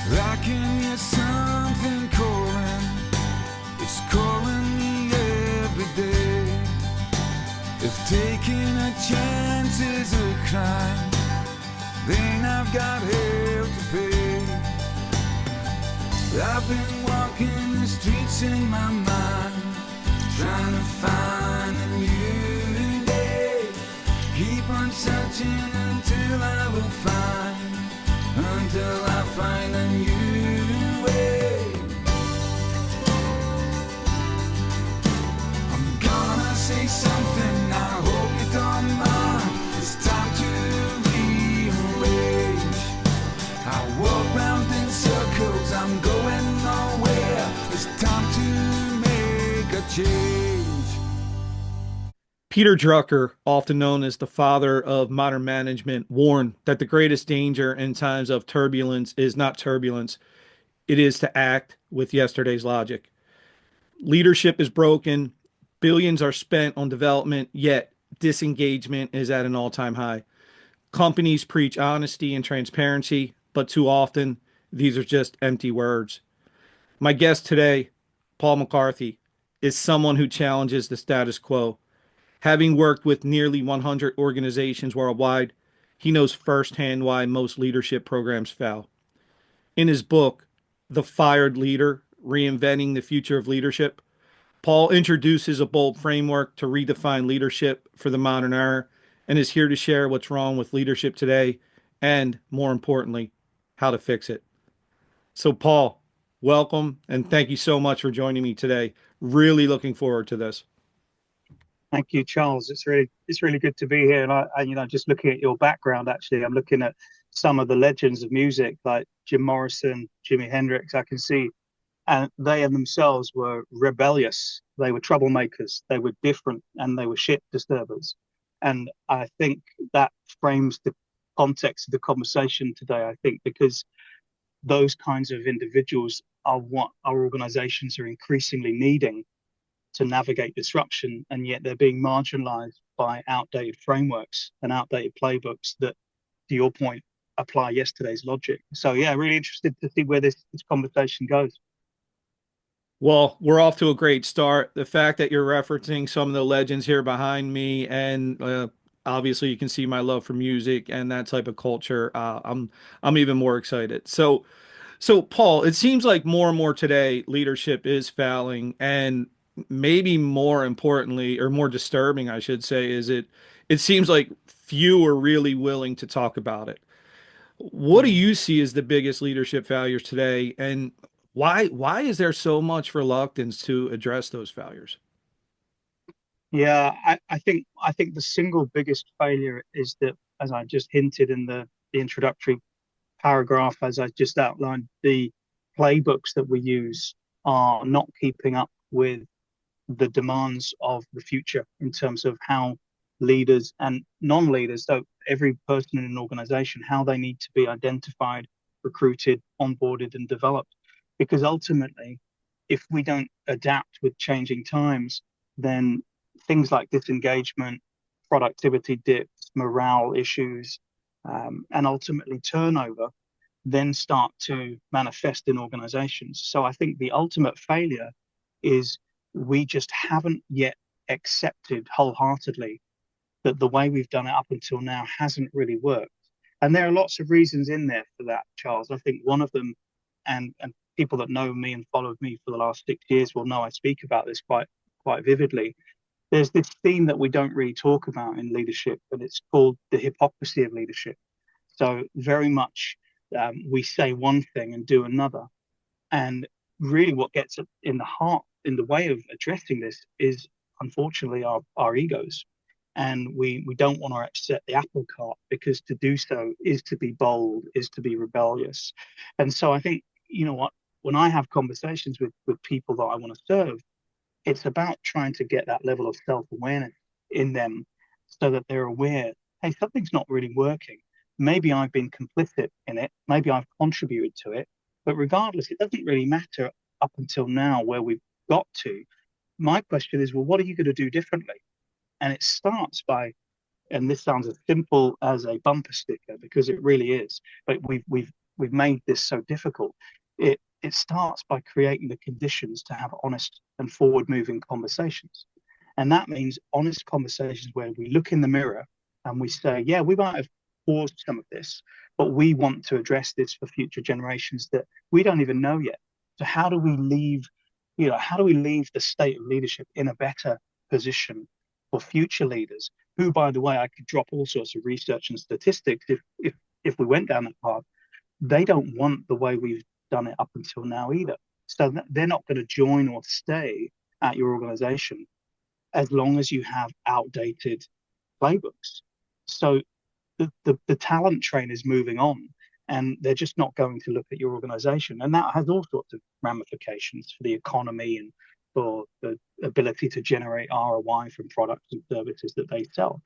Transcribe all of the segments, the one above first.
I can hear something calling. It's calling me every day. If taking a chance is a crime, then I've got hell to pay. I've been walking the streets in my mind, trying to find a new day. Keep on searching until I will find, until I find a new way. I'm gonna say something, I hope you don't mind. It's time to rearrange. I walk round in circles, I'm going nowhere. It's time to make a change. Peter Drucker, often known as the father of modern management, warned that the greatest danger in times of turbulence is not turbulence, it is to act with yesterday's logic. Leadership is broken, billions are spent on development, yet disengagement is at an all-time high. Companies preach honesty and transparency, but too often these are just empty words. My guest today, Paul McCarthy, is someone who challenges the status quo. Having worked with nearly 100 organizations worldwide, he knows firsthand why most leadership programs fail. In his book, The Fired Leader, Reinventing the Future of Leadership, Paul introduces a bold framework to redefine leadership for the modern era and is here to share what's wrong with leadership today and, more importantly, how to fix it. So, Paul, welcome and thank you so much for joining me today. Really looking forward to this. Thank you, Charles. It's really good to be here. And just looking at your background, actually, I'm looking at some of the legends of music like Jim Morrison, Jimi Hendrix. I can see, and they and themselves were rebellious. They were troublemakers. They were different, and they were shit disturbers. And I think that frames the context of the conversation today. I think because those kinds of individuals are what our organizations are increasingly needing to navigate disruption, and yet they're being marginalized by outdated frameworks and outdated playbooks that, to your point, apply yesterday's logic. So yeah, really interested to see where this conversation goes. Well, we're off to a great start. The fact that you're referencing some of the legends here behind me, and obviously you can see my love for music and that type of culture. I'm even more excited. So Paul, it seems like more and more today leadership is failing, and maybe more importantly, or more disturbing, I should say, is it seems like few are really willing to talk about it. What do Mm. you see as the biggest leadership failures today, and why is there so much reluctance to address those failures? Yeah, I think the single biggest failure is that, as I just hinted in the introductory paragraph, as I just outlined, the playbooks that we use are not keeping up with the demands of the future in terms of how leaders and non-leaders, so every person in an organization, how they need to be identified, recruited, onboarded, and developed. Because ultimately, if we don't adapt with changing times, then things like disengagement, productivity dips, morale issues, and ultimately turnover then start to manifest in organizations. So I think the ultimate failure is we just haven't yet accepted wholeheartedly that the way we've done it up until now hasn't really worked. And there are lots of reasons in there for that, Charles. I think one of them, and people that know me and followed me for the last 6 years will know I speak about this quite vividly. There's this theme that we don't really talk about in leadership, and it's called the hypocrisy of leadership. So very much we say one thing and do another. And really, what gets in the heart, in the way of addressing this, is unfortunately our egos. And we don't want to upset the apple cart, because to do so is to be bold, is to be rebellious. And so I think, you know what, when I have conversations with people that I want to serve, it's about trying to get that level of self-awareness in them so that they're aware, hey, something's not really working. Maybe I've been complicit in it, maybe I've contributed to it, but regardless, it doesn't really matter up until now where we've got to. My question is, well, what are you going to do differently? And it starts by, and this sounds as simple as a bumper sticker, because it really is, but we've we've made this so difficult. It starts by creating the conditions to have honest and forward-moving conversations. And that means honest conversations where we look in the mirror and we say, yeah, we might have caused some of this, but we want to address this for future generations that we don't even know yet. So how do we leave, how do we leave the state of leadership in a better position for future leaders? Who, by the way, I could drop all sorts of research and statistics if we went down that path. They don't want the way we've done it up until now either. So they're not going to join or stay at your organization as long as you have outdated playbooks. So the talent train is moving on, and they're just not going to look at your organization. And that has all sorts of ramifications for the economy and for the ability to generate ROI from products and services that they sell.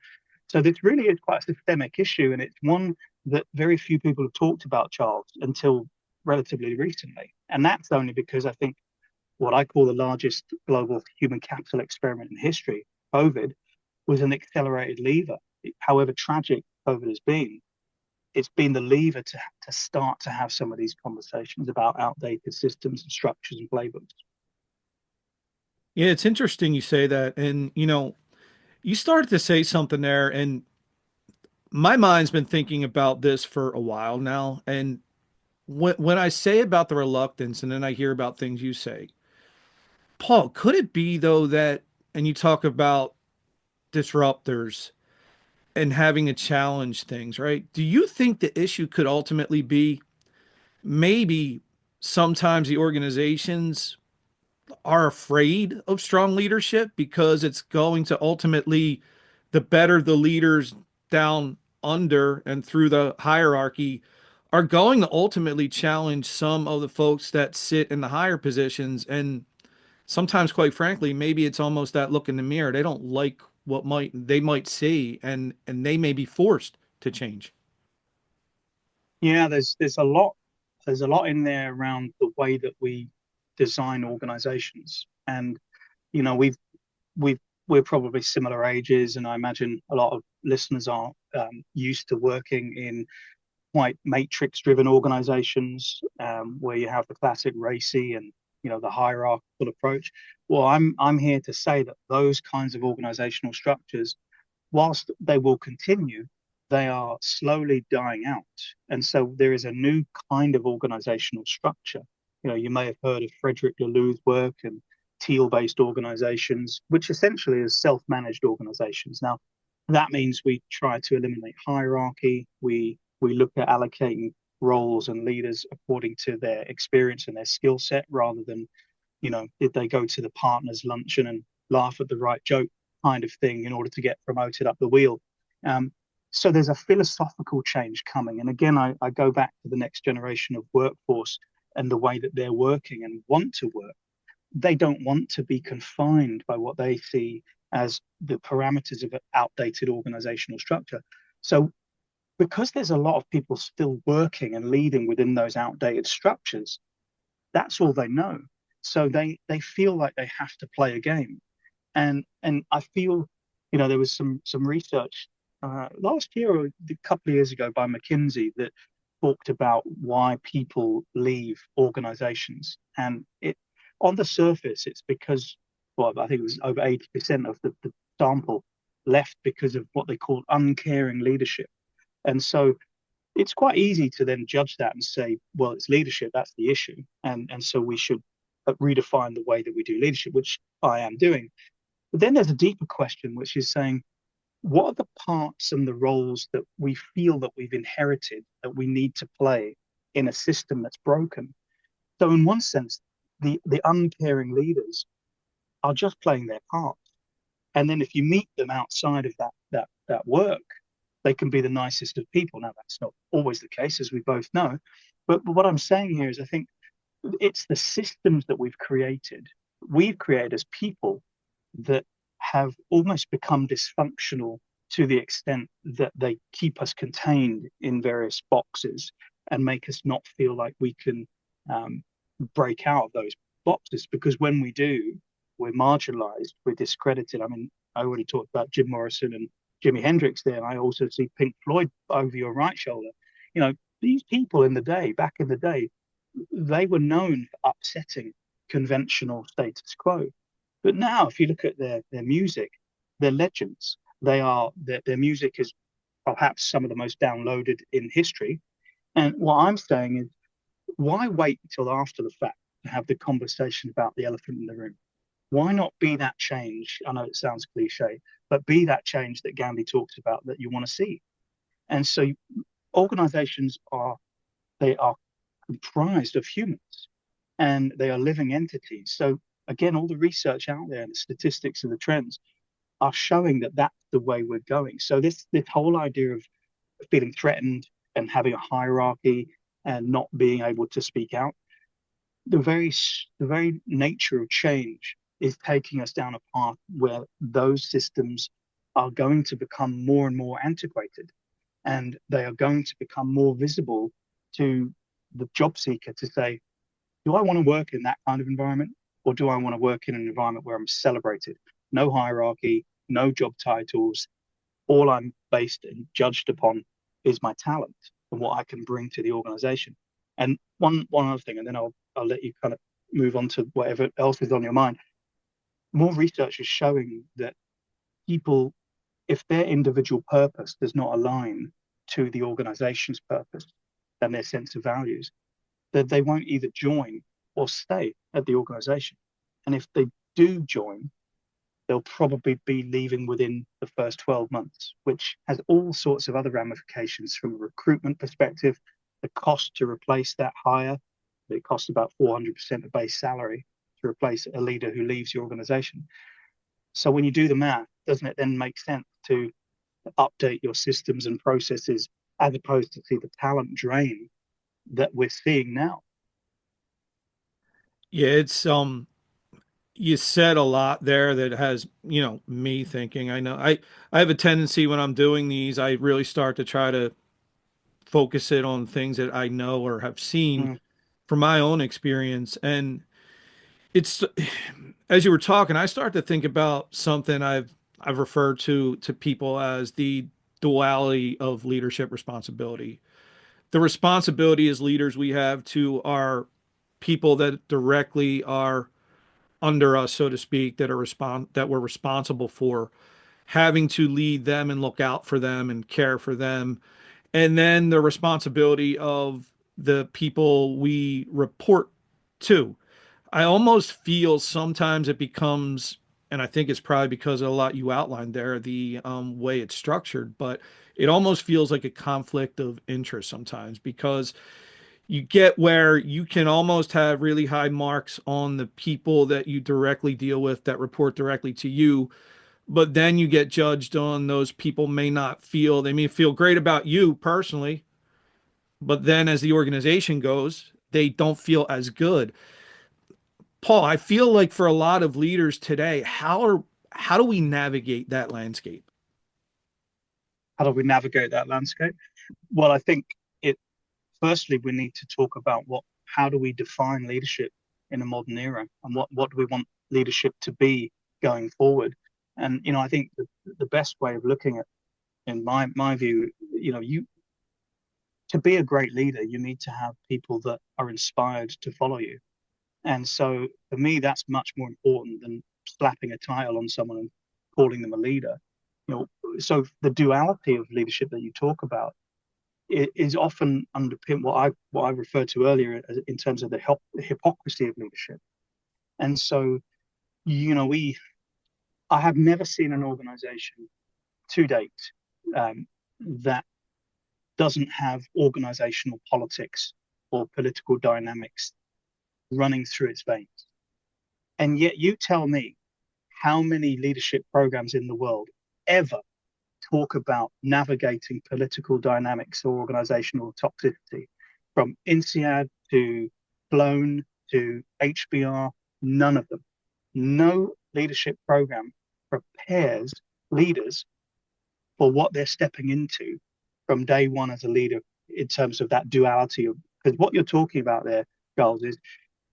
So this really is quite a systemic issue, and it's one that very few people have talked about, Charles, until relatively recently. And that's only because I think what I call the largest global human capital experiment in history, COVID, was an accelerated lever. However tragic COVID has been, it's been the lever to start to have some of these conversations about outdated systems and structures and playbooks. Yeah, it's interesting you say that. And, you started to say something there, and my mind's been thinking about this for a while now. And when I say about the reluctance, and then I hear about things you say, Paul, could it be though that, and you talk about disruptors and having to challenge things, right? Do you think the issue could ultimately be maybe sometimes the organizations are afraid of strong leadership because it's going to ultimately, the better the leaders down under and through the hierarchy are going to ultimately challenge some of the folks that sit in the higher positions. And sometimes, quite frankly, maybe it's almost that look in the mirror. They don't like what they might see, and they may be forced to change. Yeah, there's a lot in there around the way that we design organizations. And we've we've we're probably similar ages, and I imagine a lot of listeners are used to working in quite matrix driven organizations, where you have the classic racy and the hierarchical approach. Well, I'm here to say that those kinds of organizational structures, whilst they will continue, they are slowly dying out. And so there is a new kind of organizational structure. You may have heard of Frederick Laloux's work and teal-based organizations, which essentially is self-managed organizations. Now, that means we try to eliminate hierarchy. We look at allocating roles and leaders according to their experience and their skill set, rather than, did they go to the partners' luncheon and laugh at the right joke kind of thing in order to get promoted up the wheel. So there's a philosophical change coming. And again, I go back to the next generation of workforce and the way that they're working and want to work. They don't want to be confined by what they see as the parameters of an outdated organizational structure. So because there's a lot of people still working and leading within those outdated structures, that's all they know. So they feel like they have to play a game. And I feel, there was some research last year or a couple of years ago by McKinsey that talked about why people leave organizations. And on the surface, it's because, well, I think it was over 80% of the sample left because of what they call uncaring leadership. And so it's quite easy to then judge that and say, well, it's leadership, that's the issue. And so we should redefine the way that we do leadership, which I am doing. But then there's a deeper question, which is saying, what are the parts and the roles that we feel that we've inherited that we need to play in a system that's broken? So in one sense, the uncaring leaders are just playing their part. And then if you meet them outside of that work, they can be the nicest of people. Now, that's not always the case, as we both know. But what I'm saying here is I think it's the systems that we've created as people that have almost become dysfunctional to the extent that they keep us contained in various boxes and make us not feel like we can break out of those boxes. Because when we do, we're marginalized, we're discredited. I mean, I already talked about Jim Morrison and Jimi Hendrix there. And I also see Pink Floyd over your right shoulder. these people back in the day, they were known for upsetting conventional status quo. But now, if you look at their music, they're legends. Their music is perhaps some of the most downloaded in history. And what I'm saying is, why wait until after the fact to have the conversation about the elephant in the room? Why not be that change? I know it sounds cliche, but be that change that Gandhi talks about that you want to see. And so organizations they are comprised of humans and they are living entities. So again, all the research out there and the statistics and the trends are showing that that's the way we're going. So this whole idea of feeling threatened and having a hierarchy and not being able to speak out, the very nature of change is taking us down a path where those systems are going to become more and more antiquated, and they are going to become more visible to the job seeker to say, do I want to work in that kind of environment, or do I want to work in an environment where I'm celebrated? No hierarchy, no job titles. All I'm based and judged upon is my talent and what I can bring to the organization. And one other thing, and then I'll let you kind of move on to whatever else is on your mind. More research is showing that people, if their individual purpose does not align to the organization's purpose and their sense of values, that they won't either join or stay at the organization. And if they do join, they'll probably be leaving within the first 12 months, which has all sorts of other ramifications from a recruitment perspective. The cost to replace that hire, it costs about 400% of base salary to replace a leader who leaves your organization. So when you do the math, doesn't it then make sense to update your systems and processes as opposed to see the talent drain that we're seeing now? Yeah, it's you said a lot there that has, me thinking. I know I have a tendency when I'm doing these, I really start to try to focus it on things that I know or have seen Mm, from my own experience. And it's as you were talking, I start to think about something I've referred to people as the duality of leadership responsibility. The responsibility as leaders we have to our people that directly are under us, so to speak, that we're responsible for, having to lead them and look out for them and care for them. And then the responsibility of the people we report to. I almost feel sometimes it becomes, and I think it's probably because of a lot you outlined there, the way it's structured, but it almost feels like a conflict of interest sometimes because you get where you can almost have really high marks on the people that you directly deal with that report directly to you, but then you get judged on those people they may feel great about you personally, but then as the organization goes, they don't feel as good. Paul, I feel like for a lot of leaders today, how do we navigate that landscape? how do we navigate that landscape? Well, I think it firstly we need to talk about how do we define leadership in a modern era, and what do we want leadership to be going forward? And I think the best way of looking at, in my view, you to be a great leader, you need to have people that are inspired to follow you. And so for me, that's much more important than slapping a title on someone and calling them a leader. So the duality of leadership that you talk about is often underpinned what I referred to earlier in terms of the hypocrisy of leadership. And so, we I have never seen an organization to date that doesn't have organizational politics or political dynamics running through its veins. And yet, you tell me how many leadership programs in the world ever talk about navigating political dynamics or organizational toxicity, from INSEAD to Flown to HBR, none of them. No leadership program prepares leaders for what they're stepping into from day one as a leader in terms of that duality of, because what you're talking about there, Charles, is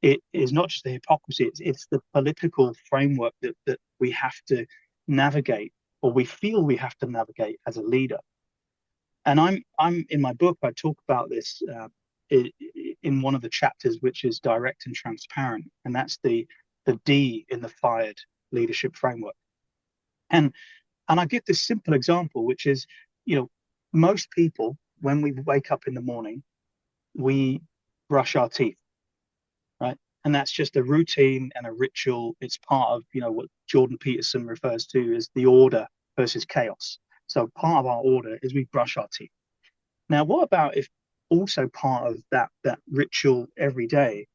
it is not just the hypocrisy, it's the political framework that we have to navigate, or we feel we have to navigate as a leader. And I'm in my book, I talk about this in one of the chapters, which is direct and transparent, and that's the D in the FIRED leadership framework. And and I give this simple example, which is, you know, most people when we wake up in the morning, we brush our teeth, right? And that's just a routine and a ritual. It's part of, you know, what Jordan Peterson refers to as the order versus chaos. So part of our order is we brush our teeth. Now, what about if also part of that ritual every day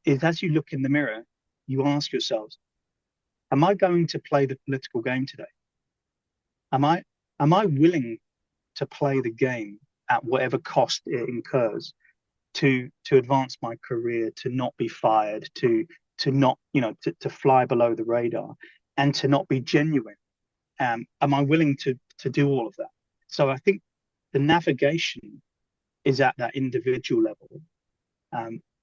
is as you look in the mirror, you ask yourselves, am I going to play the political game today? Am I am I willing to play the game at whatever cost it incurs to advance my career, to not be fired, to not, you know, to fly below the radar and to not be genuine? Am I willing to do all of that? So I think the navigation is at that individual level.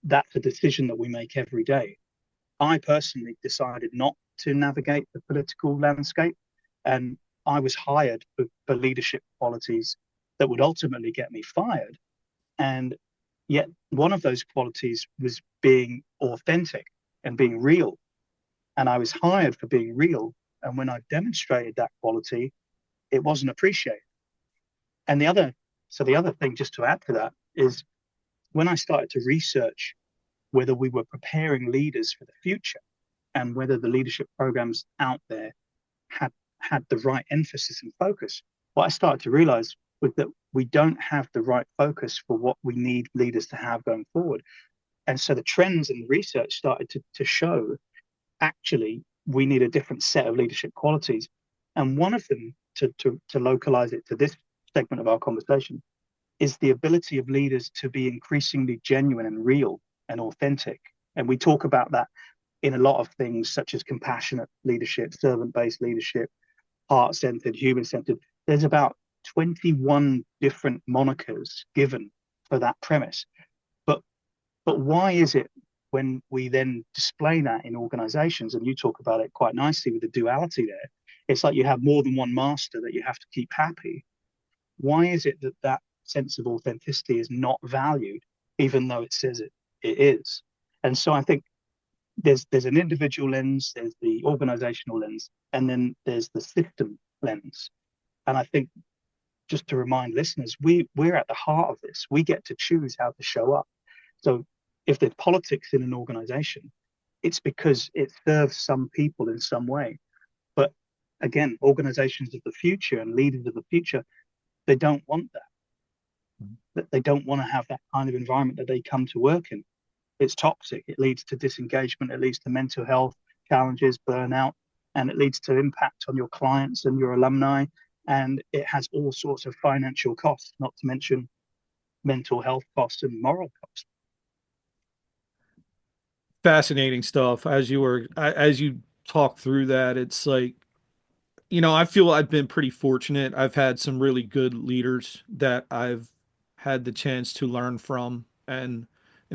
That's a decision that we make every day. I personally decided not to navigate the political landscape, and I was hired for leadership qualities that would ultimately get me fired. And yet, one of those qualities was being authentic and being real. And I was hired for being real. And when I demonstrated that quality, it wasn't appreciated. And the other thing, just to add to that, is when I started to research whether we were preparing leaders for the future and whether the leadership programs out there had the right emphasis and focus, what I started to realize was that we don't have the right focus for what we need leaders to have going forward. And so the trends and the research started to show actually we need a different set of leadership qualities. And one of them, to localize it to this segment of our conversation, is the ability of leaders to be increasingly genuine and real and authentic. And we talk about that in a lot of things such as compassionate leadership, servant-based leadership, heart-centered, human-centered. There's about 21 different monikers given for that premise. But why is it when we then display that in organizations, and you talk about it quite nicely with the duality there, it's like you have more than one master that you have to keep happy. Why is it that that sense of authenticity is not valued, even though it says it is? And so I think there's an individual lens, there's the organizational lens, and then there's the system lens. And I think, just to remind listeners, we're at the heart of this. We get to choose how to show up. So if there's politics in an organization, it's because it serves some people in some way. But again, organizations of the future and leaders of the future, they don't want that. They don't want to have that kind of environment that they come to work in. It's toxic. It leads to disengagement. It leads to mental health challenges, burnout, and it leads to impact on your clients and your alumni. And it has all sorts of financial costs, not to mention mental health costs and moral costs. Fascinating stuff. As you talk through that, it's like, you know, I feel I've been pretty fortunate. I've had some really good leaders that I've had the chance to learn from and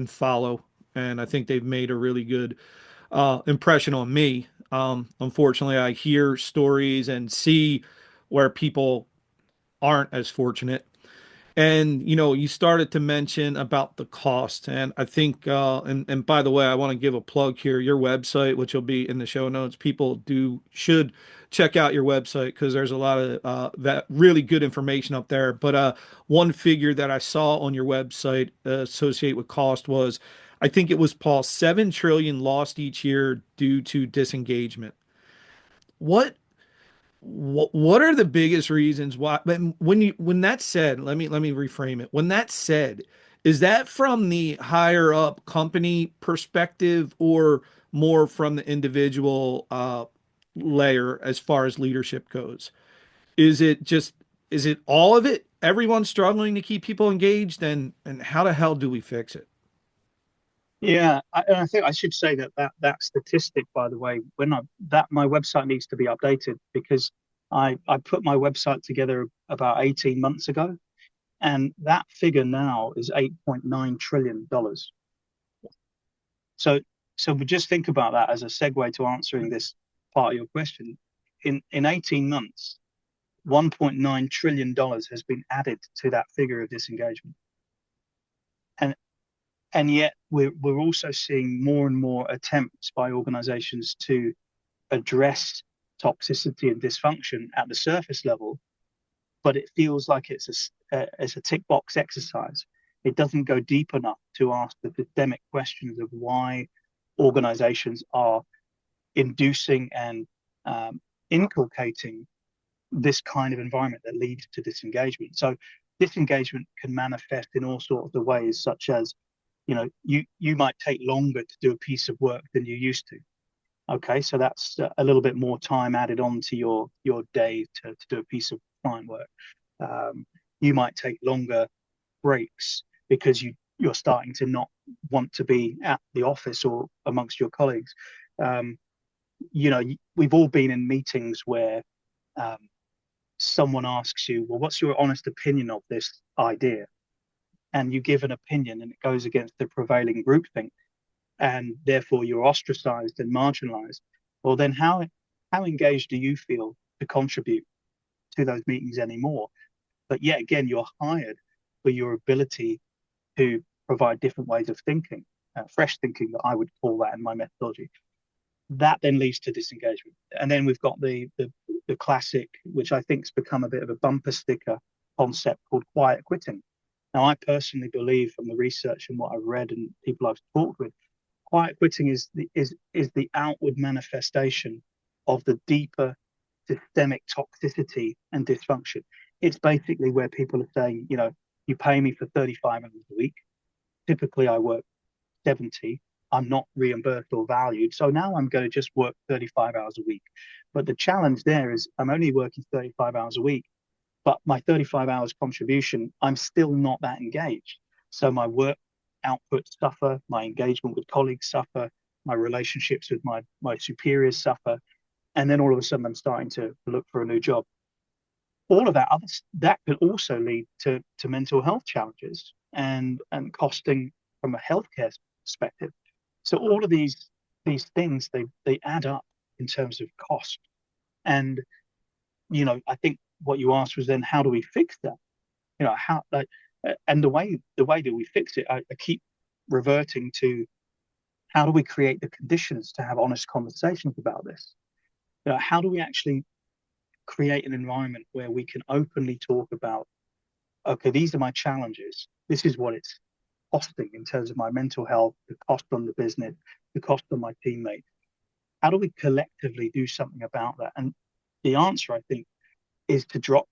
follow, and I think they've made a really good impression on me. Unfortunately, I hear stories and see where people aren't as fortunate. And you know, you started to mention about the cost, and I think, and by the way, I want to give a plug here. Your website, which will be in the show notes, people do should check out your website because there's a lot of that really good information up there. But one figure that I saw on your website associated with cost was, I think it was Paul, 7 trillion lost each year due to disengagement. What what are the biggest reasons why? But when that's said, let me reframe it. When that's said, is that from the higher up company perspective or more from the individual layer as far as leadership goes? Is it all of it? Everyone's struggling to keep people engaged, and how the hell do we fix it? Yeah, and I think I should say that statistic, by the way, when I that my website needs to be updated because I put my website together about 18 months ago, and that figure now is $8.9 trillion. So we just think about that as a segue to answering this part of your question. In 18 months, $1.9 trillion has been added to that figure of disengagement. And yet we're also seeing more and more attempts by organizations to address toxicity and dysfunction at the surface level, but it feels like it's a tick box exercise. It doesn't go deep enough to ask the systemic questions of why organizations are inducing and inculcating this kind of environment that leads to disengagement. So disengagement can manifest in all sorts of ways, such as, you might take longer to do a piece of work than you used to. Okay, so that's a little bit more time added on to your day to do a piece of client work. You might take longer breaks because you're starting to not want to be at the office or amongst your colleagues. We've all been in meetings where someone asks you, well, what's your honest opinion of this idea? And you give an opinion and it goes against the prevailing groupthink, and therefore you're ostracized and marginalized. Well, then how engaged do you feel to contribute to those meetings anymore? But yet again, you're hired for your ability to provide different ways of thinking, fresh thinking, that I would call that in my methodology. That then leads to disengagement. And then we've got the classic, which I think has become a bit of a bumper sticker concept, called quiet quitting. Now, I personally believe, from the research and what I've read and people I've talked with, quiet quitting is the outward manifestation of the deeper systemic toxicity and dysfunction. It's basically where people are saying, you pay me for 35 hours a week. Typically, I work 70. I'm not reimbursed or valued. So now I'm going to just work 35 hours a week. But the challenge there is I'm only working 35 hours a week, but my 35 hours contribution, I'm still not that engaged. So my work output suffer, my engagement with colleagues suffer, my relationships with my superiors suffer. And then all of a sudden I'm starting to look for a new job. All of that could also lead to mental health challenges and costing from a healthcare perspective. So all of these things, they add up in terms of cost. And I think what you asked was then, how do we fix that? And the way that we fix it, I keep reverting to, how do we create the conditions to have honest conversations about this? How do we actually create an environment where we can openly talk about, okay, these are my challenges. This is what it's costing in terms of my mental health, the cost on the business, the cost on my teammates. How do we collectively do something about that? And the answer, I think, is to drop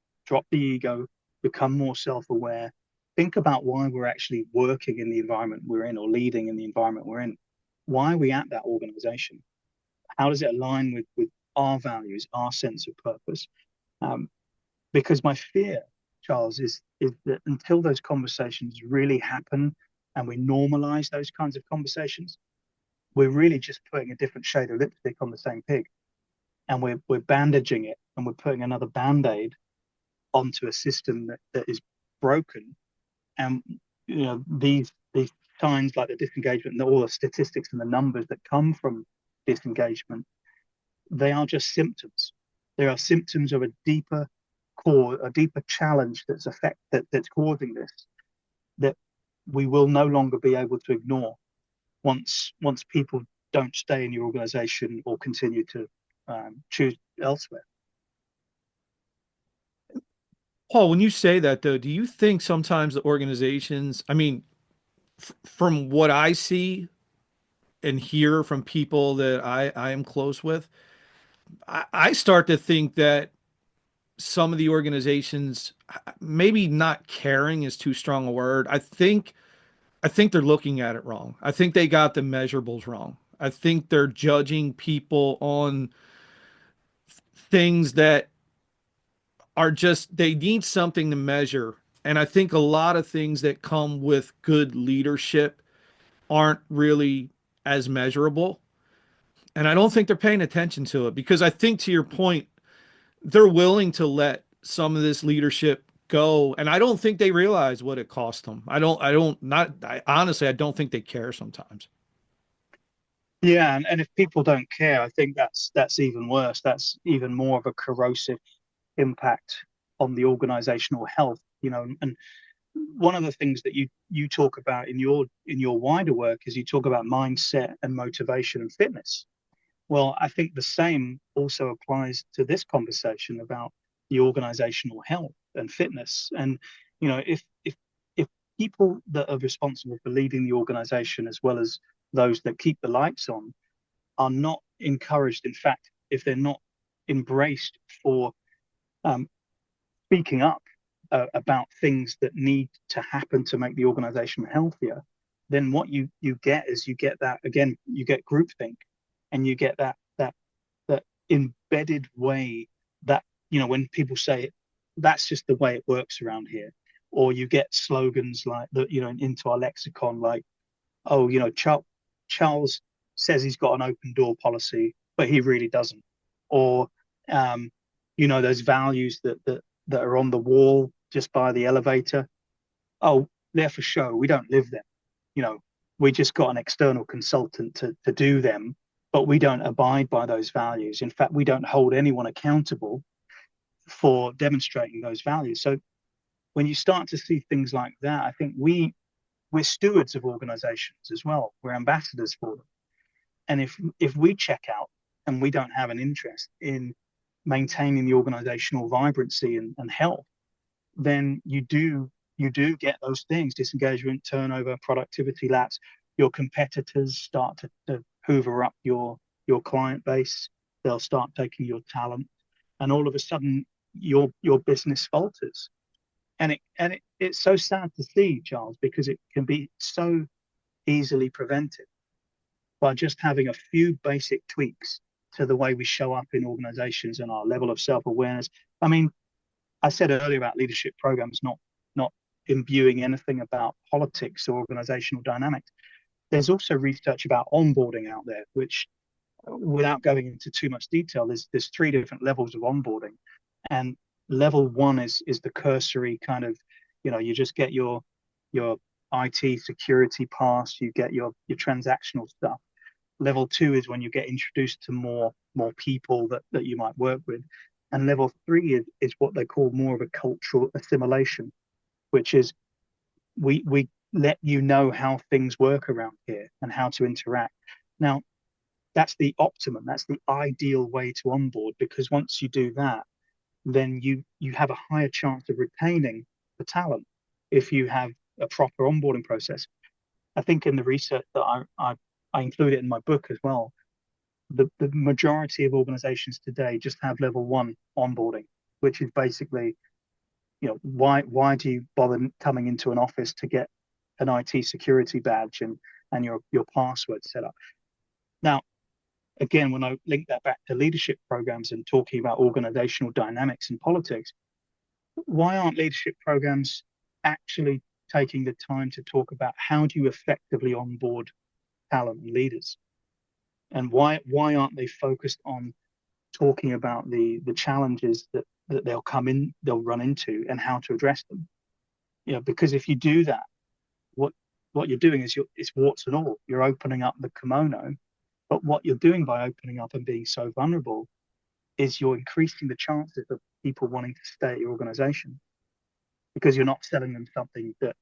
the ego, become more self-aware, think about why we're actually working in the environment we're in, or leading in the environment we're in. Why are we at that organization? How does it align with our values, our sense of purpose? Because my fear, Charles, is that until those conversations really happen and we normalize those kinds of conversations, we're really just putting a different shade of lipstick on the same pig, and we're bandaging it, and we're putting another band-aid onto a system that is broken. And these signs, like the disengagement and all the statistics and the numbers that come from disengagement, they are just symptoms. They are symptoms of a deeper core, a deeper challenge that's causing this, that we will no longer be able to ignore once people don't stay in your organization or continue to choose elsewhere. Paul, when you say that, though, do you think sometimes the organizations, I mean, from what I see and hear from people that I am close with, I start to think that some of the organizations, maybe not caring is too strong a word. I think they're looking at it wrong. I think they got the measurables wrong. I think they're judging people on things that are just, they need something to measure. And I think a lot of things that come with good leadership aren't really as measurable. And I don't think they're paying attention to it, because I think, to your point, they're willing to let some of this leadership go. And I don't think they realize what it cost them. Honestly, I don't think they care sometimes. Yeah, and if people don't care, I think that's even worse. That's even more of a corrosive impact on the organizational health, and one of the things that you talk about in your wider work is you talk about mindset and motivation and fitness. Well, I think the same also applies to this conversation about the organizational health and fitness. And if people that are responsible for leading the organization, as well as those that keep the lights on, are not encouraged, in fact, if they're not embraced for um, speaking up about things that need to happen to make the organization healthier, then what you get is you get that again, you get groupthink, and you get that embedded way that when people say that's just the way it works around here, or you get slogans like that into our lexicon, like, oh, Charles says he's got an open door policy, but he really doesn't. Or, those values that are on the wall just by the elevator. Oh, they're for show. We don't live them. You know, we just got an external consultant to do them, but we don't abide by those values. In fact, we don't hold anyone accountable for demonstrating those values. So when you start to see things like that, I think we're stewards of organizations as well. We're ambassadors for them. And if we check out and we don't have an interest in maintaining the organizational vibrancy and health, then you do get those things: disengagement, turnover, productivity lapse. Your competitors start to hoover up your client base. They'll start taking your talent, and all of a sudden your business falters. It's so sad to see, Charles, because it can be so easily prevented by just having a few basic tweaks to the way we show up in organizations and our level of self-awareness. I mean, I said earlier about leadership programs not imbuing anything about politics or organizational dynamics. There's also research about onboarding out there, which, without going into too much detail, there's three different levels of onboarding. And level one is the cursory kind of, you just get your IT security pass, you get your transactional stuff. Level two is when you get introduced to more people that you might work with. And level three is what they call more of a cultural assimilation, which is we let you know how things work around here and how to interact. Now, that's the optimum, that's the ideal way to onboard, because once you do that, then you have a higher chance of retaining the talent if you have a proper onboarding process. I think in the research that I include it in my book as well, the majority of organizations today just have level one onboarding, which is basically, why do you bother coming into an office to get an IT security badge and your password set up? Now, again, when I link that back to leadership programs and talking about organizational dynamics and politics, why aren't leadership programs actually taking the time to talk about how do you effectively onboard talent and leaders? And why aren't they focused on talking about the challenges that they'll run into and how to address them? Because if you do that, what you're doing is it's warts and all. You're opening up the kimono, but what you're doing by opening up and being so vulnerable is you're increasing the chances of people wanting to stay at your organization, because you're not selling them something that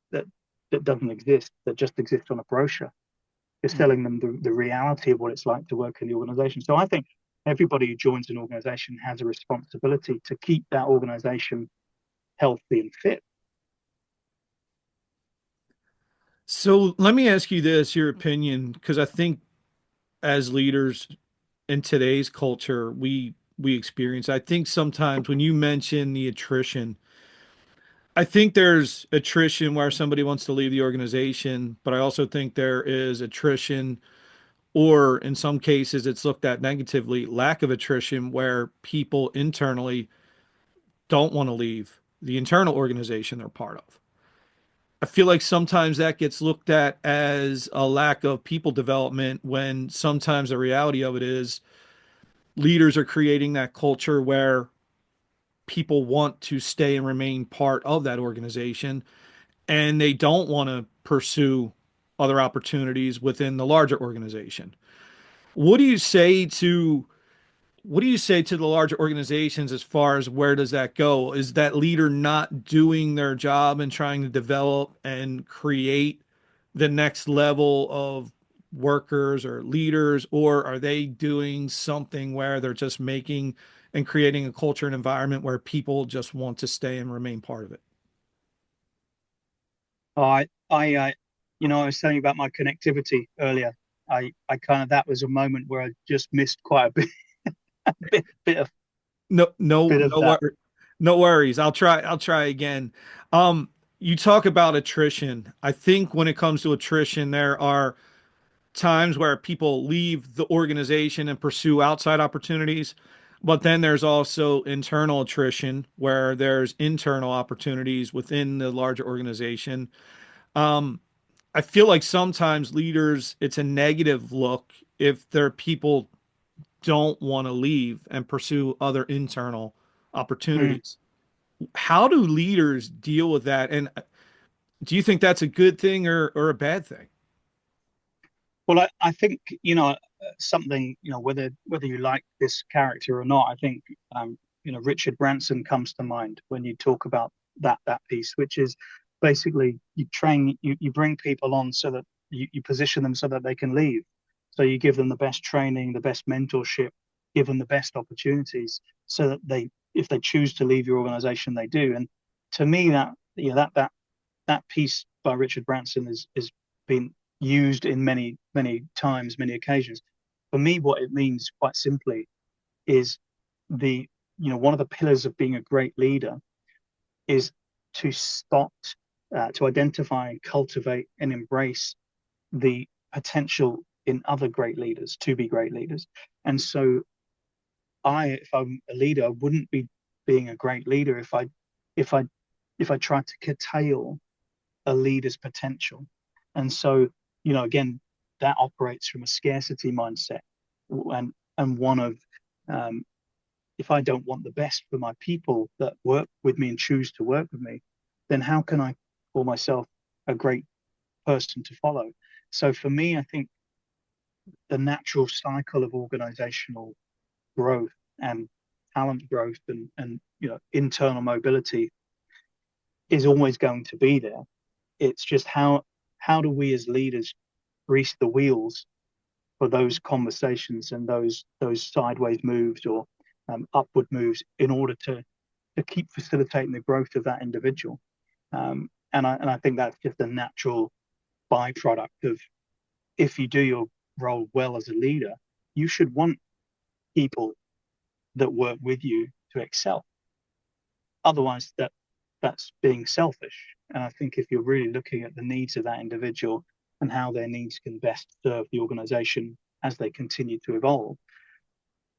doesn't exist, that just exists on a brochure. You're selling them the reality of what it's like to work in the organization. So I think everybody who joins an organization has a responsibility to keep that organization healthy and fit. So let me ask you this, your opinion, because I think as leaders in today's culture, we experience, I think sometimes when you mention the attrition, I think there's attrition where somebody wants to leave the organization, but I also think there is attrition, or in some cases it's looked at negatively, lack of attrition, where people internally don't want to leave the internal organization they're part of. I feel like sometimes that gets looked at as a lack of people development, when sometimes the reality of it is leaders are creating that culture where people want to stay and remain part of that organization, and they don't want to pursue other opportunities within the larger organization. What do you say to what do you say to the larger organizations as far as where does that go? Is that leader not doing their job and trying to develop and create the next level of workers or leaders, or are they doing something where they're just making and creating a culture and environment where people just want to stay and remain part of it? I I was telling you about my connectivity earlier. I kind of that was a moment where I just missed quite a bit, bit of No, no, bit of no, that. no worries. I'll try again. You talk about attrition. I think when it comes to attrition, there are times where people leave the organization and pursue outside opportunities, but then there's also internal attrition where there's internal opportunities within the larger organization. Um, I feel like sometimes leaders, it's a negative look if their people don't want to leave and pursue other internal Mm. opportunities. How do leaders deal with that? And do you think that's a good thing or a bad thing? Well, I think something whether you like this character or not. I think Richard Branson comes to mind when you talk about that piece, which is basically you bring people on so that you position them so that they can leave. So you give them the best training, the best mentorship, give them the best opportunities, so that if they choose to leave your organization, they do. And to me, that piece by Richard Branson is been used in many times, many occasions. For me, what it means quite simply is the one of the pillars of being a great leader is to spot, to identify, cultivate, and embrace the potential in other great leaders to be great leaders. And so, if I'm a leader, I wouldn't be being a great leader if I if I tried to curtail a leader's potential. And so, again, that operates from a scarcity mindset and one of um, if I don't want the best for my people that work with me and choose to work with me, then how can I call myself a great person to follow? So for me, I think the natural cycle of organizational growth and talent growth and internal mobility is always going to be there. It's just how do we as leaders grease the wheels for those conversations and those sideways moves or upward moves in order to keep facilitating the growth of that individual. And I think that's just a natural byproduct of if you do your role well as a leader, you should want people that work with you to excel. Otherwise, that's being selfish. And I think if you're really looking at the needs of that individual and how their needs can best serve the organization as they continue to evolve,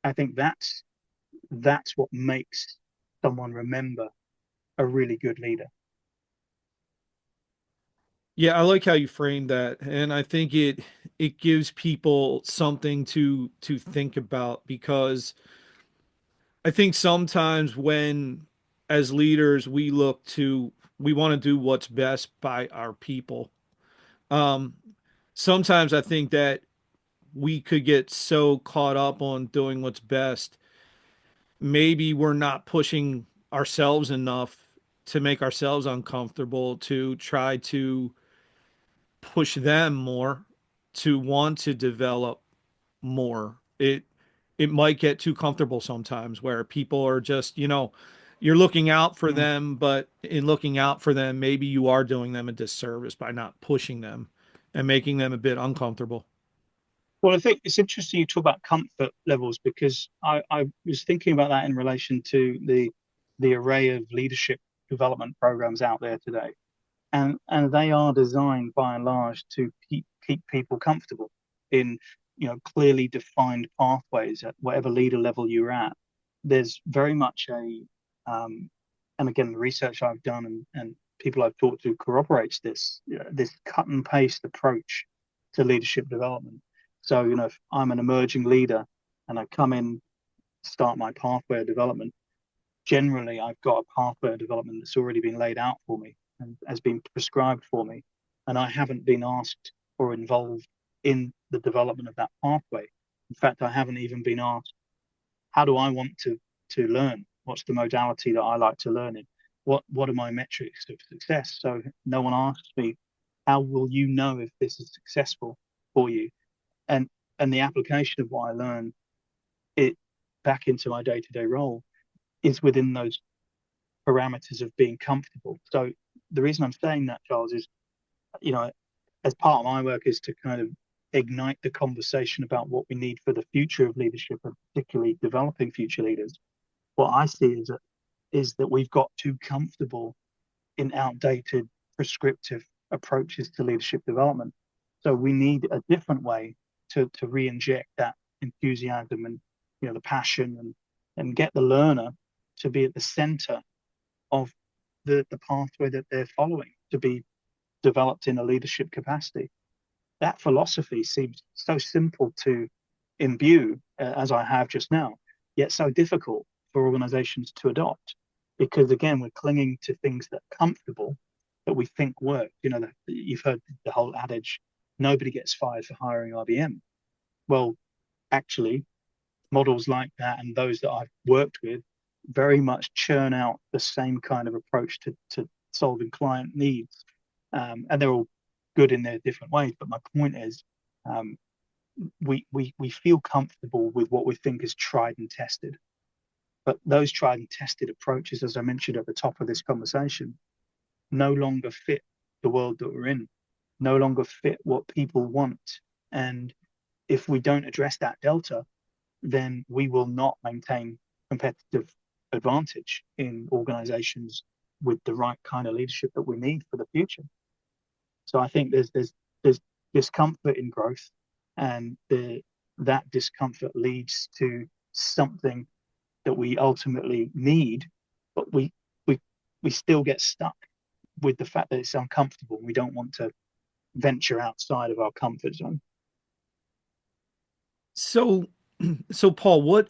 I think that's what makes someone remember a really good leader. Yeah, I like how you framed that, and I think it gives people something to think about because I think sometimes when as leaders we want to do what's best by our people. Um, Sometimes I think that we could get so caught up on doing what's best. Maybe we're not pushing ourselves enough to make ourselves uncomfortable to try to push them more to want to develop more. It might get too comfortable sometimes where people are just, you're looking out for Mm. them, but in looking out for them, maybe you are doing them a disservice by not pushing them and making them a bit uncomfortable. Well, I think it's interesting you talk about comfort levels because I was thinking about that in relation to the array of leadership development programs out there today. And they are designed by and large to keep people comfortable in clearly defined pathways at whatever leader level you're at. There's very much and again, the research I've done and people I've talked to corroborates this cut and paste approach to leadership development. So, if I'm an emerging leader and I come in, start my pathway of development, generally I've got a pathway of development that's already been laid out for me and has been prescribed for me. And I haven't been asked or involved in the development of that pathway. In fact, I haven't even been asked how do I want to learn? What's the modality that I like to learn in? What are my metrics of success? So no one asks me, how will you know if this is successful for you? And and the application of what I learn it back into my day-to-day role is within those parameters of being comfortable. So the reason I'm saying that, Charles, is, you know, as part of my work is to kind of ignite the conversation about what we need for the future of leadership, and particularly developing future leaders. What I see is that we've got too comfortable in outdated prescriptive approaches to leadership development. So we need a different way to re-inject that enthusiasm and, the passion, and get the learner to be at the center of the pathway that they're following to be developed in a leadership capacity. That philosophy seems so simple to imbue, as I have just now, yet so difficult for organizations to adopt. Because again, we're clinging to things that are comfortable, that we think work. You've heard the whole adage, nobody gets fired for hiring IBM. Well, actually, models like that and those that I've worked with very much churn out the same kind of approach to solving client needs. And they're all good in their different ways. But my point is, we feel comfortable with what we think is tried and tested. But those tried and tested approaches, as I mentioned at the top of this conversation, no longer fit the world that we're in, no longer fit what people want. And if we don't address that delta, then we will not maintain competitive advantage in organizations with the right kind of leadership that we need for the future. So I think there's discomfort in growth, and that discomfort leads to something that we ultimately need, but we still get stuck with the fact that it's uncomfortable. We don't want to venture outside of our comfort zone. So, Paul,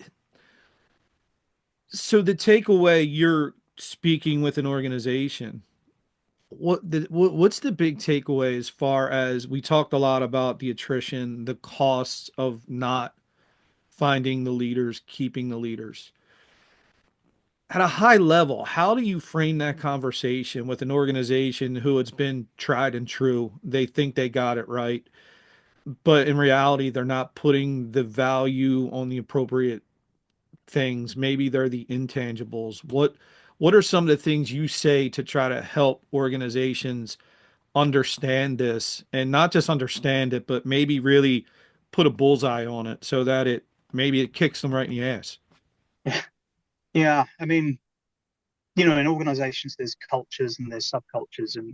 so the takeaway, you're speaking with an organization. What's the big takeaway as far as we talked a lot about the attrition, the costs of not finding the leaders, keeping the leaders? At a high level, how do you frame that conversation with an organization who it's been tried and true? They think they got it right, but in reality, they're not putting the value on the appropriate things. Maybe they're the intangibles. What are some of the things you say to try to help organizations understand this, and not just understand it, but maybe really put a bullseye on it so that it kicks them right in the ass? Yeah, I mean, in organizations, there's cultures and there's subcultures, and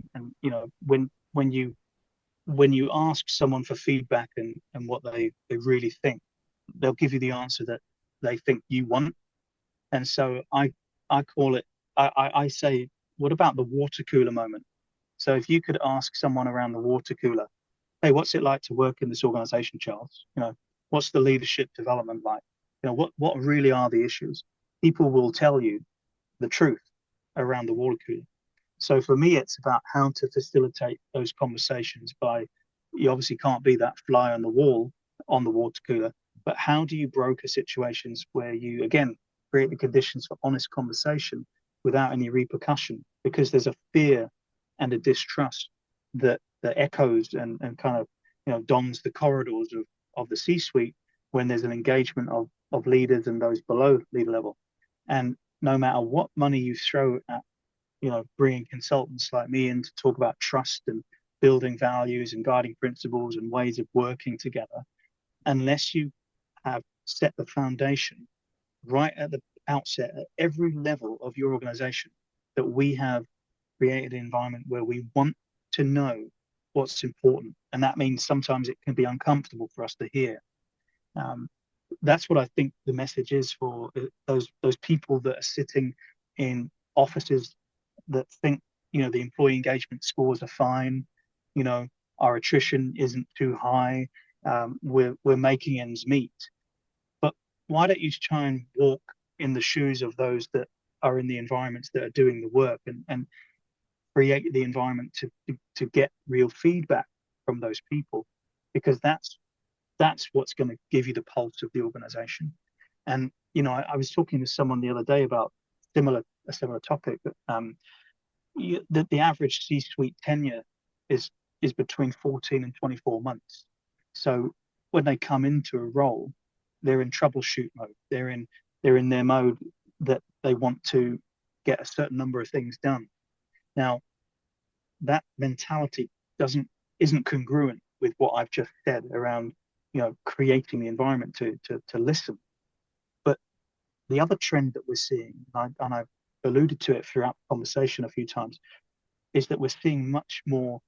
when you ask someone for feedback and what they really think, they'll give you the answer that they think you want. And so I call it, I say, what about the water cooler moment? So if you could ask someone around the water cooler, hey, what's it like to work in this organization, Charles? What's the leadership development like? What really are the issues? People will tell you the truth around the water cooler. So for me, it's about how to facilitate those conversations by, you obviously can't be that fly on the wall on the water cooler, but how do you broker situations where you, again, create the conditions for honest conversation without any repercussion? Because there's a fear and a distrust that echoes and kind of, dons the corridors of the C-suite when there's an engagement of leaders and those below leader level. And no matter what money you throw at, bringing consultants like me in to talk about trust and building values and guiding principles and ways of working together, unless you have set the foundation right at the outset at every level of your organization, that we have created an environment where we want to know what's important. And that means sometimes it can be uncomfortable for us to hear. That's what I think the message is for those people that are sitting in offices that think, the employee engagement scores are fine, our attrition isn't too high, we're making ends meet. But why don't you try and walk in the shoes of those that are in the environments that are doing the work, and create the environment to get real feedback from those people, because that's what's going to give you the pulse of the organization. And I was talking to someone the other day about a similar topic that the average C-suite tenure is between 14 and 24 months. So when they come into a role, they're in troubleshoot mode. They're in their mode that they want to get a certain number of things done. Now, that mentality isn't congruent with what I've just said around, creating the environment to listen. But the other trend that we're seeing, and I've alluded to it throughout the conversation a few times, is that we're seeing much more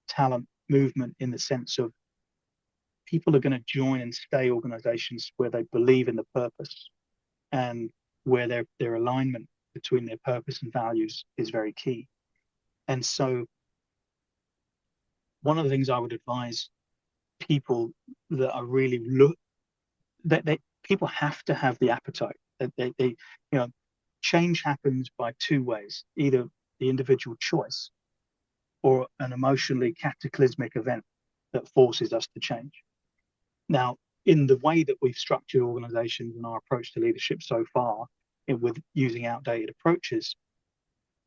talent movement in the sense of people are going to join and stay organizations where they believe in the purpose and where their alignment between their purpose and values is very key. And so one of the things I would advise people that are really people have to have the appetite. Change happens by two ways: either the individual choice or an emotionally cataclysmic event that forces us to change. Now, in the way that we've structured organizations and our approach to leadership so far, with using outdated approaches,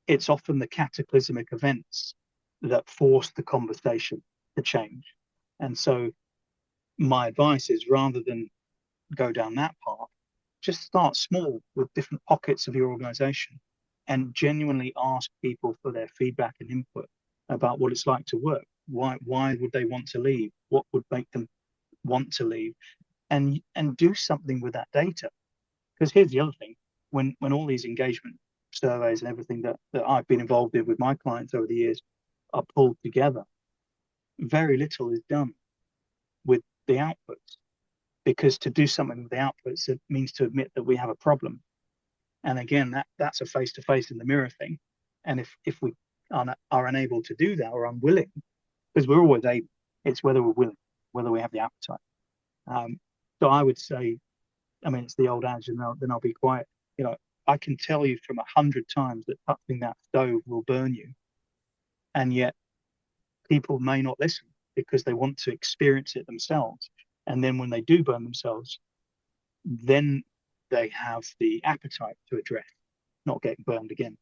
it's often the cataclysmic events that force the conversation to change. And so my advice is, rather than go down that path, just start small with different pockets of your organization and genuinely ask people for their feedback and input about what it's like to work. Why would they want to leave? What would make them want to leave? And do something with that data. Because here's the other thing: when all these engagement surveys and everything that I've been involved with my clients over the years are pulled together, very little is done with the outputs. Because to do something with the outputs, it means to admit that we have a problem. And again, that's a face-to-face in the mirror thing. And if we are unable to do that, or unwilling, because we're always able, it's whether we're willing, whether we have the appetite. So I would say, it's the old adage, and then I'll be quiet. I can tell you from 100 times that touching that stove will burn you. And yet people may not listen because they want to experience it themselves. And then when they do burn themselves, then they have the appetite to address not getting burned again.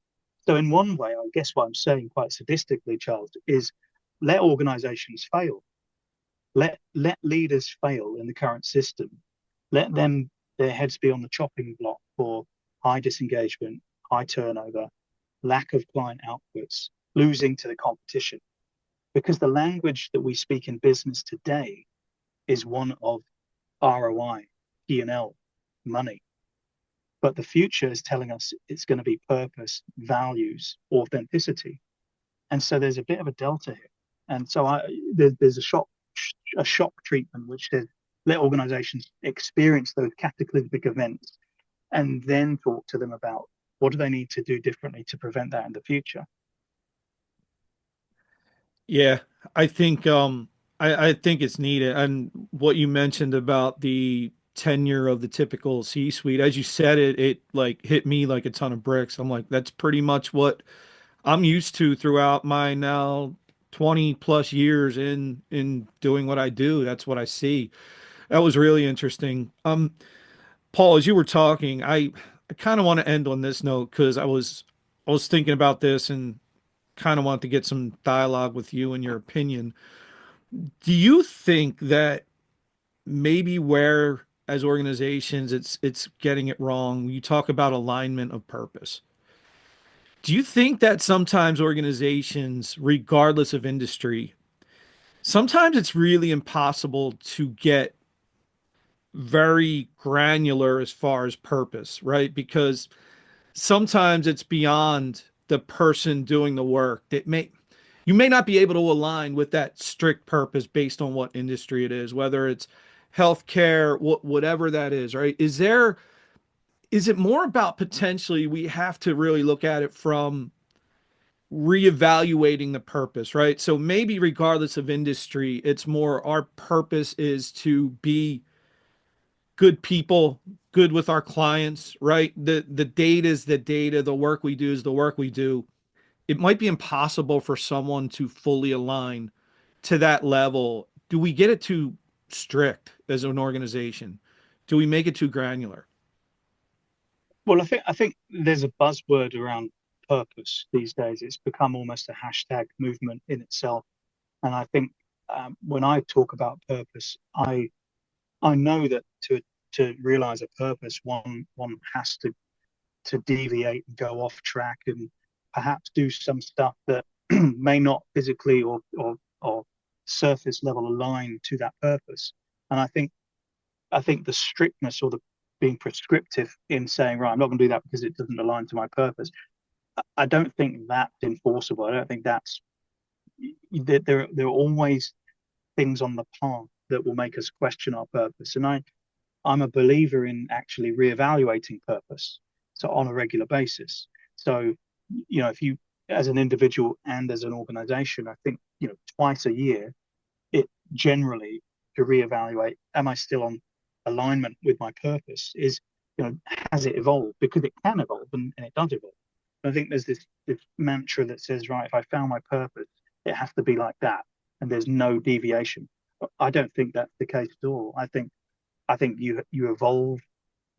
So in one way, I guess what I'm saying quite sadistically, Charles, is let organizations fail. Let leaders fail in the current system. Let their heads be on the chopping block for high disengagement, high turnover, lack of client outputs, losing to the competition. Because the language that we speak in business today is one of ROI, P&L, money. But the future is telling us it's going to be purpose, values, authenticity. And so there's a bit of a delta here. And so there's a shock treatment, which says let organizations experience those cataclysmic events and then talk to them about what do they need to do differently to prevent that in the future. Yeah, I think I think it's needed. And what you mentioned about the tenure of the typical C-suite, as you said it like hit me like a ton of bricks. I'm like, that's pretty much what I'm used to throughout my now 20 plus years in doing what I do. That's what I see. That was really interesting. Paul, as you were talking, I kind of want to end on this note because I was thinking about this and kind of want to get some dialogue with you and your opinion. Do you think that maybe where as organizations it's getting it wrong? You talk about alignment of purpose. Do you think that sometimes organizations, regardless of industry, sometimes it's really impossible to get very granular as far as purpose, right? Because sometimes it's beyond the person doing the work. You may not be able to align with that strict purpose based on what industry it is, whether it's healthcare, whatever that is, right? Is it more about potentially we have to really look at it from reevaluating the purpose, right? So maybe regardless of industry, it's more our purpose is to be good people, good with our clients, right? The data is the data, the work we do is the work we do. It might be impossible for someone to fully align to that level. Do we get it too strict as an organization? Do we make it too granular? Well, I think there's a buzzword around purpose these days. It's become almost a hashtag movement in itself. And I think when I talk about purpose, I know that to realize a purpose, one has to deviate and go off track and perhaps do some stuff that may not physically or surface level align to that purpose. And I think the strictness or the being prescriptive in saying, right, I'm not going to do that because it doesn't align to my purpose. I don't think that's enforceable. I don't think that's there are always things on the path that will make us question our purpose. And I'm a believer in actually reevaluating purpose. So on a regular basis. So, if you as an individual and as an organization, I think, twice a year, it generally to reevaluate, am I still on alignment with my purpose? Has it evolved? Because it can evolve and it does evolve. And I think there's this mantra that says, right, if I found my purpose, it has to be like that, and there's no deviation. I don't think that's the case at all. I think you evolve,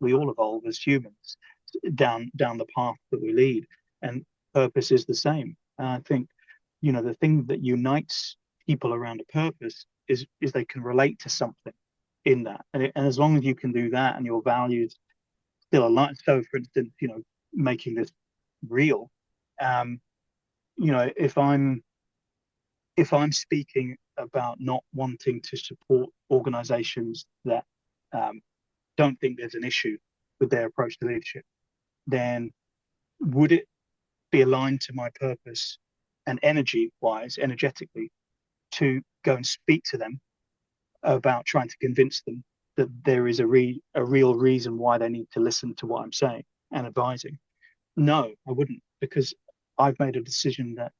we all evolve as humans down the path that we lead, and purpose is the same. And I think, the thing that unites people around a purpose is they can relate to something in that, and as long as you can do that and your values still align. So, for instance, making this real, um, if I'm speaking about not wanting to support organizations that um, don't think there's an issue with their approach to leadership, then would it be aligned to my purpose and energetically, to go and speak to them about trying to convince them that there is a real reason why they need to listen to what I'm saying and advising? No, I wouldn't, because I've made a decision that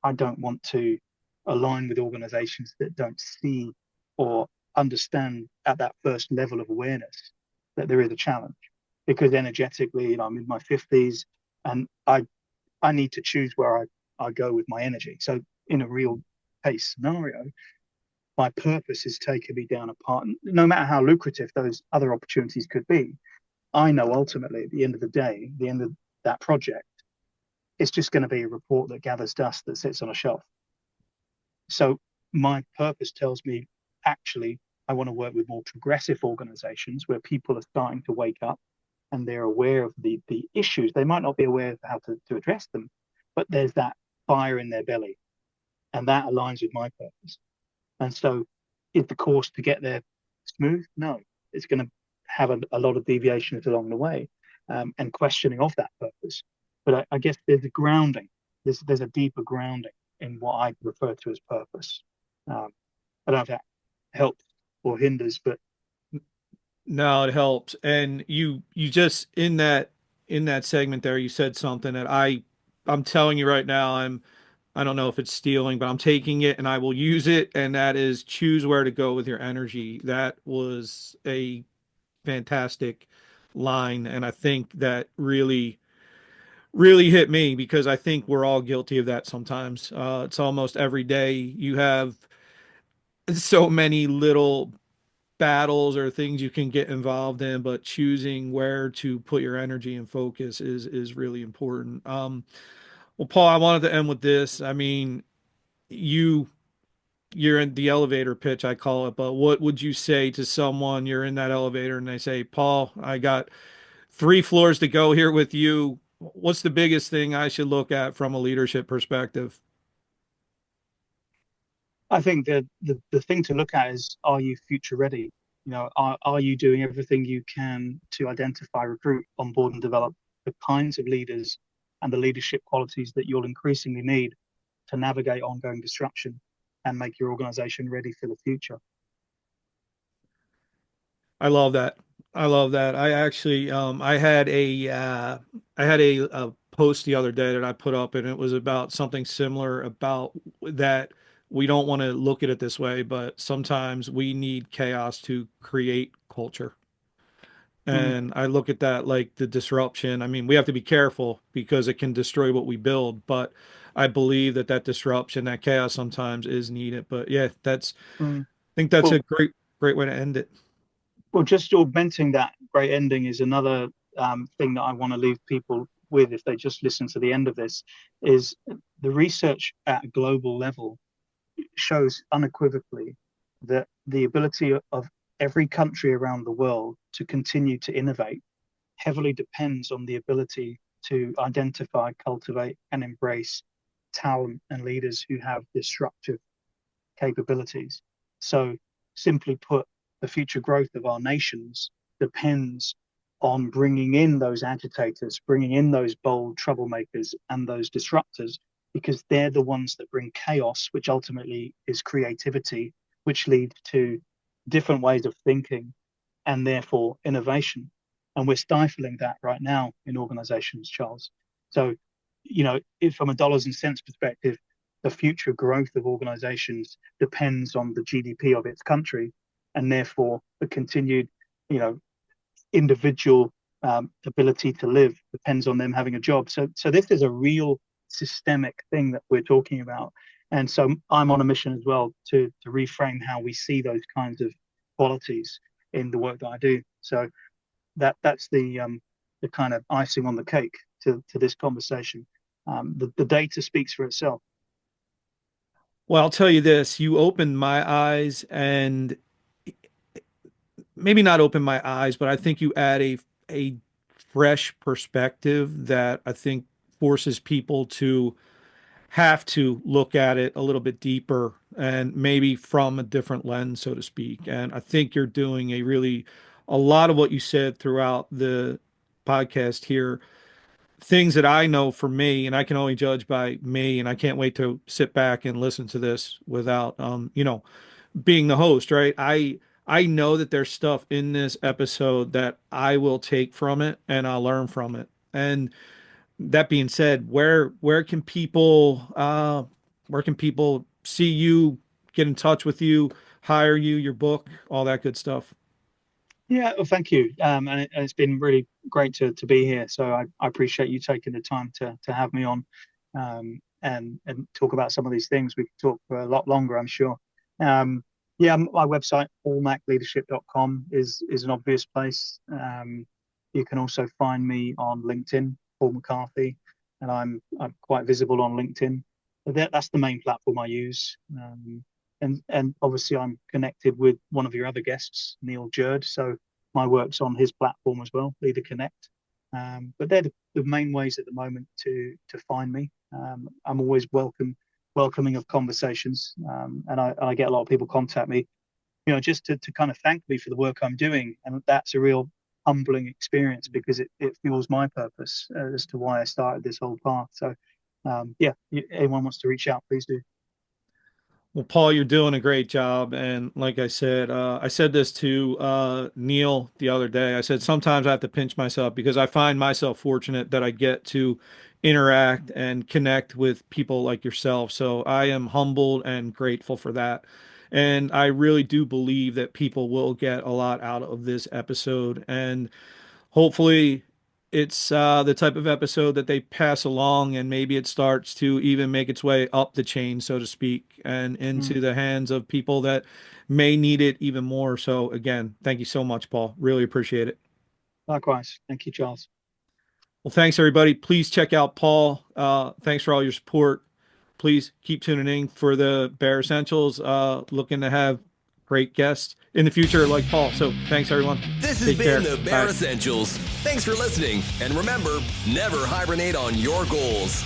I don't want to align with organizations that don't see or understand at that first level of awareness that there is a challenge. Because energetically, I'm in my 50s, and I need to choose where I go with my energy. So in a real case scenario, my purpose is taking me down a path, no matter how lucrative those other opportunities could be. I know ultimately at the end of the day, the end of that project, it's just going to be a report that gathers dust that sits on a shelf. So my purpose tells me, actually, I want to work with more progressive organizations where people are starting to wake up and they're aware of the issues. They might not be aware of how to address them, but there's that fire in their belly, and that aligns with my purpose. And so, is the course to get there smooth? No, it's going to have a lot of deviations along the way, and questioning of that purpose. But I guess there's a grounding. There's a deeper grounding in what I refer to as purpose. Um, I don't know if that helps or hinders, but No, it helps. And you just in that segment there, you said something that I'm telling you right now, I don't know if it's stealing, but I'm taking it and I will use it, and that is choose where to go with your energy. That was a fantastic line, and I think that really hit me because I think we're all guilty of that sometimes. It's almost every day you have so many little battles or things you can get involved in, but choosing where to put your energy and focus is really important. Well, Paul, I wanted to end with this. I mean, you you're in the elevator pitch, I call it, but what would you say to someone you're in that elevator and they say, Paul, I got 3 floors to go here with you. What's the biggest thing I should look at from a leadership perspective? I think the thing to look at is, are you future ready? Are you doing everything you can to identify, recruit, onboard, and develop the kinds of leaders and the leadership qualities that you'll increasingly need to navigate ongoing disruption and make your organization ready for the future? I love that. I love that. I actually, I had a post the other day that I put up, and it was about something similar about that. We don't want to look at it this way, but sometimes we need chaos to create culture. Mm, And I look at that like the disruption. I mean, we have to be careful because it can destroy what we build, but I believe that that disruption, that chaos sometimes is needed. But yeah, mm. I think that's a Well, great way to end it. just augmenting that great ending is another. thing that I want to leave people with, if they just listen to the end of this, is the research at a global level shows unequivocally that the ability of every country around the world to continue to innovate heavily depends on the ability to identify, cultivate, and embrace talent and leaders who have disruptive capabilities. So, simply put, the future growth of our nations depends on bringing in those agitators, bringing in those bold troublemakers and those disruptors, because they're the ones that bring chaos, which ultimately is creativity, which leads to different ways of thinking and therefore innovation. And we're stifling that right now in organizations, Charles. So, if from a dollars and cents perspective, the future growth of organizations depends on the GDP of its country, and therefore the continued, individual ability to live depends on them having a job. So this is a real systemic thing that we're talking about. And so I'm on a mission as well to reframe how we see those kinds of qualities in the work that I do. So that's the kind of icing on the cake to this conversation. The data speaks for itself. Well, I'll tell you this, you opened my eyes, and maybe not open my eyes, but I think you add a fresh perspective that I think forces people to have to look at it a little bit deeper and maybe from a different lens, so to speak. And I think you're doing a lot of what you said throughout the podcast here, things that I know for me, and I can only judge by me, and I can't wait to sit back and listen to this without, being the host, right? I know that there's stuff in this episode that I will take from it and I'll learn from it. And that being said, where can people see you, get in touch with you, hire you, your book, all that good stuff? Yeah, well, thank you. And it's been really great to be here. So I appreciate you taking the time to have me on, and talk about some of these things. We could talk for a lot longer, I'm sure. Yeah, my website, paulmacleadership.com, is an obvious place. You can also find me on LinkedIn, Paul McCarthy, and I'm quite visible on LinkedIn. That's the main platform I use. And obviously I'm connected with one of your other guests, Neil Jerd. So my work's on his platform as well, Leader Connect. But they're the main ways at the moment to find me. I'm always welcoming of conversations, and I get a lot of people contact me, just to kind of thank me for the work I'm doing, and that's a real humbling experience because it fuels my purpose as to why I started this whole path. So yeah, anyone wants to reach out, please do. Well, Paul, you're doing a great job. And like I said this to Neil the other day. I said, sometimes I have to pinch myself because I find myself fortunate that I get to interact and connect with people like yourself. So I am humbled and grateful for that. And I really do believe that people will get a lot out of this episode. And hopefully it's the type of episode that they pass along, and maybe it starts to even make its way up the chain, so to speak, and into the hands of people that may need it even more. So again, thank you so much, Paul. Really appreciate it. Likewise. Thank you, Charles. Well, thanks everybody. Please check out Paul. Thanks for all your support. Please keep tuning in for the Bare Essentials. Looking to have great guests in the future like Paul. So thanks everyone. This has been the Bare Essentials. Thanks for listening. And remember, never hibernate on your goals.